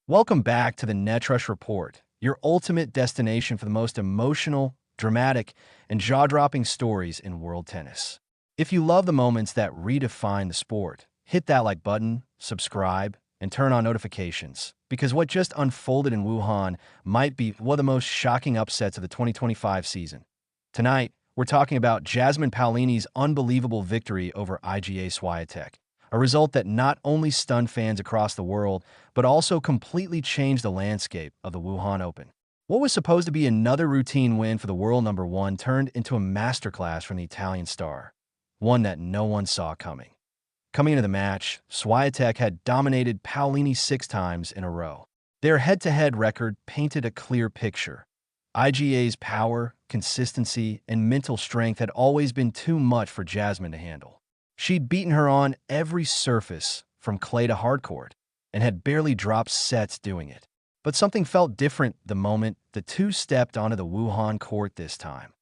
Welcome back to the NetRush Report, your ultimate destination for the most emotional, dramatic, and jaw-dropping stories in world tennis. If you love the moments that redefine the sport, hit that like button, subscribe, and turn on notifications, because what just unfolded in Wuhan might be one of the most shocking upsets of the 2025 season. Tonight, we're talking about Jasmine Paolini's unbelievable victory over IGA Swiatek, a result that not only stunned fans across the world, but also completely changed the landscape of the Wuhan Open. What was supposed to be another routine win for the world number one turned into a masterclass from the Italian star, one that no one saw coming. Coming into the match, Swiatek had dominated Paolini 6 times in a row. Their head-to-head record painted a clear picture. IGA's power, consistency, and mental strength had always been too much for Jasmine to handle. She'd beaten her on every surface, from clay to hardcourt, and had barely dropped sets doing it. But something felt different the moment the two stepped onto the Wuhan court this time.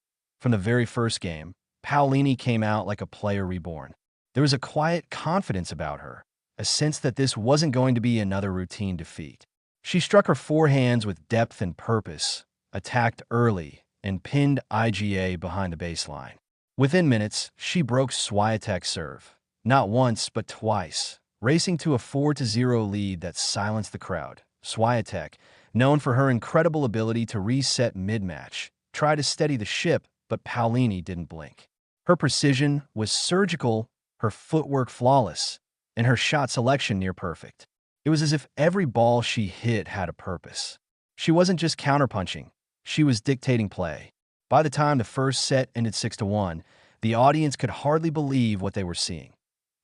From the very first game, Paolini came out like a player reborn. There was a quiet confidence about her, a sense that this wasn't going to be another routine defeat. She struck her forehands with depth and purpose, attacked early, and pinned IGA behind the baseline. Within minutes, she broke Swiatek's serve, not once but twice, racing to a 4-0 lead that silenced the crowd. Swiatek, known for her incredible ability to reset mid-match, tried to steady the ship, but Paolini didn't blink. Her precision was surgical, her footwork flawless, and her shot selection near perfect. It was as if every ball she hit had a purpose. She wasn't just counterpunching, she was dictating play. By the time the first set ended 6-1, the audience could hardly believe what they were seeing.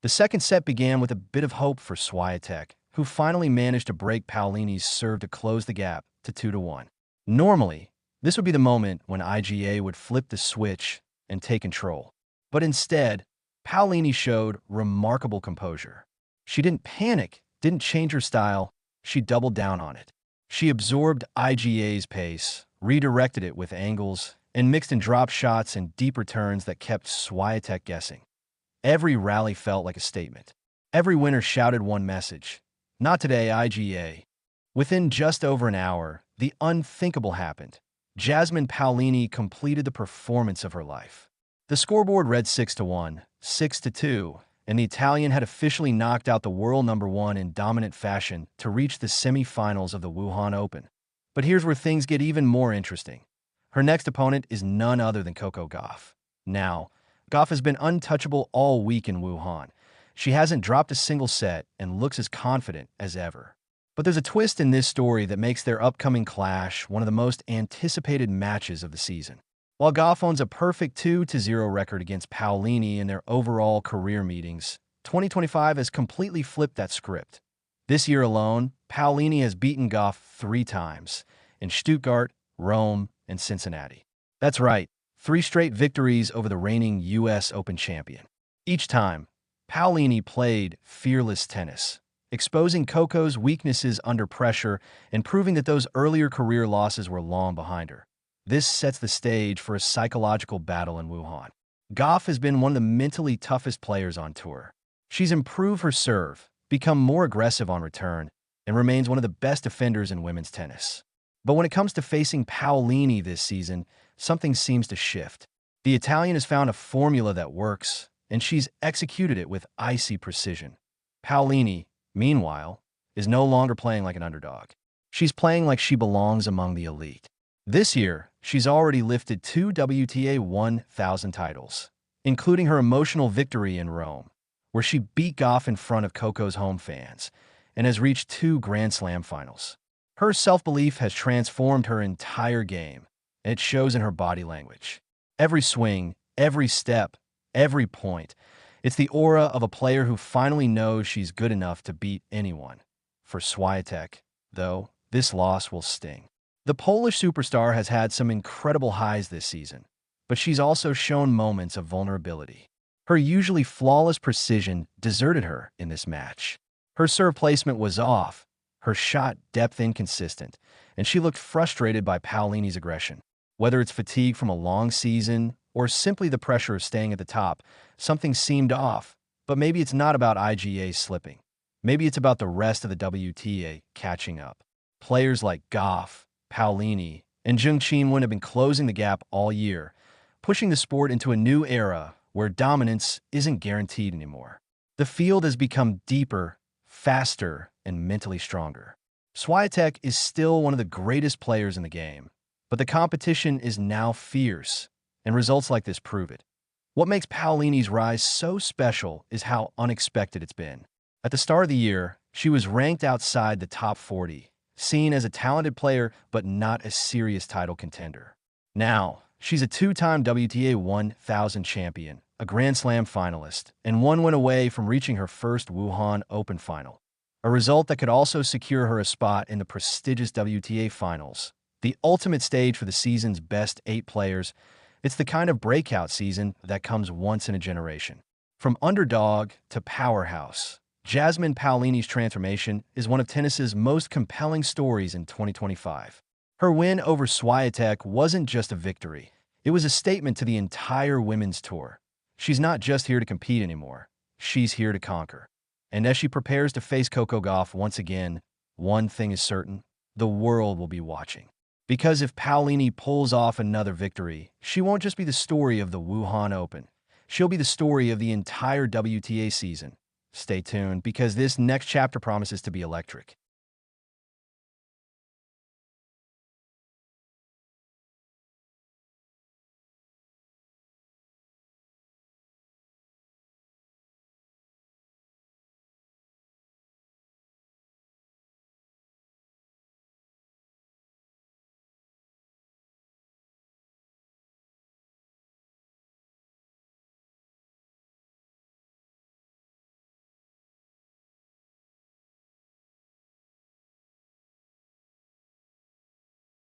The second set began with a bit of hope for Swiatek, who finally managed to break Paolini's serve to close the gap to 2-1. Normally, this would be the moment when IGA would flip the switch and take control. But instead, Paolini showed remarkable composure. She didn't panic, didn't change her style, she doubled down on it. She absorbed IGA's pace, redirected it with angles, and mixed and dropped shots and deep returns that kept Swiatek guessing. Every rally felt like a statement. Every winner shouted one message: "Not today, IGA." Within just over an hour, the unthinkable happened. Jasmine Paolini completed the performance of her life. The scoreboard read 6-1, 6-2, and the Italian had officially knocked out the world number one in dominant fashion to reach the semi-finals of the Wuhan Open. But here's where things get even more interesting. Her next opponent is none other than Coco Gauff. Now, Gauff has been untouchable all week in Wuhan. She hasn't dropped a single set and looks as confident as ever. But there's a twist in this story that makes their upcoming clash one of the most anticipated matches of the season. While Gauff owns a perfect 2-0 record against Paolini in their overall career meetings, 2025 has completely flipped that script. This year alone, Paolini has beaten Gauff 3 times, in Stuttgart, Rome, and Cincinnati. That's right, 3 straight victories over the reigning U.S. Open champion. Each time, Paolini played fearless tennis, exposing Coco's weaknesses under pressure and proving that those earlier career losses were long behind her. This sets the stage for a psychological battle in Wuhan. Gauff has been one of the mentally toughest players on tour. She's improved her serve, become more aggressive on return, and remains one of the best defenders in women's tennis. But when it comes to facing Paolini this season, something seems to shift. The Italian has found a formula that works, and she's executed it with icy precision. Paolini, meanwhile, is no longer playing like an underdog. She's playing like she belongs among the elite. This year, she's already lifted 2 WTA 1000 titles, including her emotional victory in Rome, where she beat Gauff in front of Coco's home fans, and has reached 2 Grand Slam finals. Her self-belief has transformed her entire game, and it shows in her body language. Every swing, every step, every point. It's the aura of a player who finally knows she's good enough to beat anyone. For Swiatek, though, this loss will sting. The Polish superstar has had some incredible highs this season, but she's also shown moments of vulnerability. Her usually flawless precision deserted her in this match. Her serve placement was off, her shot depth inconsistent, and she looked frustrated by Paolini's aggression. Whether it's fatigue from a long season or simply the pressure of staying at the top, something seemed off. But maybe it's not about IGA slipping. Maybe it's about the rest of the WTA catching up. Players like Goff, Paolini, and Jung Chien wouldn't have been closing the gap all year, pushing the sport into a new era where dominance isn't guaranteed anymore. The field has become deeper, faster, and mentally stronger. Swiatek is still one of the greatest players in the game, but the competition is now fierce, and results like this prove it. What makes Paolini's rise so special is how unexpected it's been. At the start of the year, she was ranked outside the top 40, seen as a talented player but not a serious title contender. Now, she's a two-time WTA 1000 champion, a Grand Slam finalist, and one win away from reaching her first Wuhan Open final, a result that could also secure her a spot in the prestigious WTA finals, the ultimate stage for the season's best 8 players. It's the kind of breakout season that comes once in a generation. From underdog to powerhouse, Jasmine Paolini's transformation is one of tennis's most compelling stories in 2025. Her win over Swiatek wasn't just a victory. It was a statement to the entire women's tour. She's not just here to compete anymore. She's here to conquer. And as she prepares to face Coco Gauff once again, one thing is certain: the world will be watching. Because if Paolini pulls off another victory, she won't just be the story of the Wuhan Open. She'll be the story of the entire WTA season. Stay tuned, because this next chapter promises to be electric.